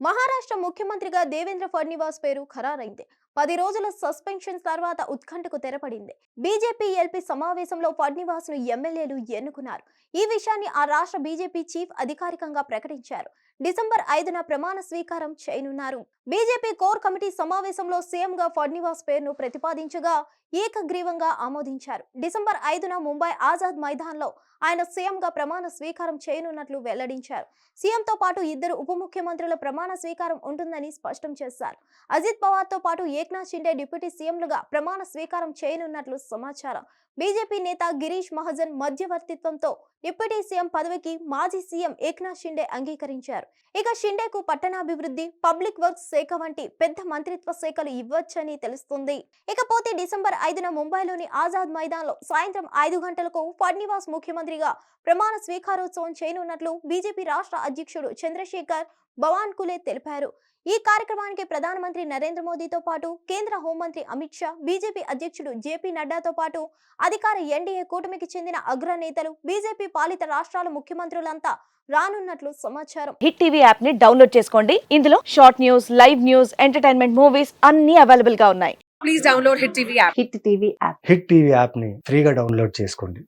మహారాష్ట్ర ముఖ్యమంత్రిగా దేవేంద్ర ఫడ్నవీస్ పేరు ఖరారైంది. 10 రోజుల సస్పెన్షన్ తర్వాత ఉత్కంఠకు తెరపడింది. బీజేపీ ఎల్పీ సమావేశంలో ఫడ్నవీస్ ను ఎమ్మెల్యేలు ఎన్నుకున్నారు. ఈ విషయాన్ని ఆ రాష్ట్ర బీజేపీ చీఫ్ అధికారికంగా ప్రకటించారు. డిసెంబర్ 5న ప్రమాణ స్వీకారం చేయనున్నారు. బీజేపీ కోర్ కమిటీ సమావేశంలో సీఎంగా ఫడ్నవీస్ పేరును ప్రతిపాదించగా ఏకగ్రీవంగా ఆమోదించారు. డిసెంబర్ 5న ముంబై ఆజాద్ మైదాన్లో ఆయన సీఎంగా ప్రమాణ స్వీకారం చేయనున్నట్లు వెల్లడించారు. సీఎంతో పాటు ఇద్దరు ఉప ముఖ్యమంత్రుల ప్రమాణ స్వీకారం ఉంటుందని స్పష్టం చేశారు. అజిత్ పవార్ తో పాటు ఏక్నాథ్ షిండే డిప్యూటీ సీఎంలుగా ప్రమాణ స్వీకారం చేయనున్నట్లు సమాచారం. బీజేపీ నేత గిరీష్ మహాజన్ మధ్యవర్తిత్వంతో డిప్యూటీ సీఎం పదవికి మాజీ సీఎం ఏక్నాథ్ షిండే అంగీకరించారు. ఇక షిండేకు పట్టణాభివృద్ధి, పబ్లిక్ వర్క్స్ శాఖ వంటి పెద్ద మంత్రిత్వ శాఖలు ఇవ్వొచ్చని తెలుస్తుంది. ఇకపోతే డిసెంబర్ 5న ముంబైలోని ఆజాద్ మైదాన్లో సాయంత్రం 5 గంటలకు ఫడ్నవీస్ ముఖ్యమంత్రిగా ప్రమాణ స్వీకారోత్సవం చేయనున్నట్లు బీజేపీ రాష్ట్ర అధ్యక్షుడు చంద్రశేఖర్ బవాన్కులే తెలిపారు. ఈ కార్యక్రమానికి ప్రధానమంత్రి నరేంద్ర మోదీతో పాటు కేంద్ర హోంమంత్రి అమిత్ షా, బీజేపీ అధ్యక్షుడు జేపీ నడ్డాతో పాటు అధికార ఎన్డీఏ కూటమికి చెందిన అగ్రనేతలు, బీజేపీ పాలిత రాష్ట్రాల ముఖ్యమంత్రులంతా రానున్నట్లు సమాచారం. హిట్ టీవీ యాప్ ని డౌన్లోడ్ చేసుకోండి. ఇందులో short news, live news, entertainment movies అన్ని అవైలబుల్ గా ఉన్నాయి. Please download Hit TV app. Hit TV app. Hit TV యాప్ని ఫ్రీగా డౌన్లోడ్ చేసుకోండి.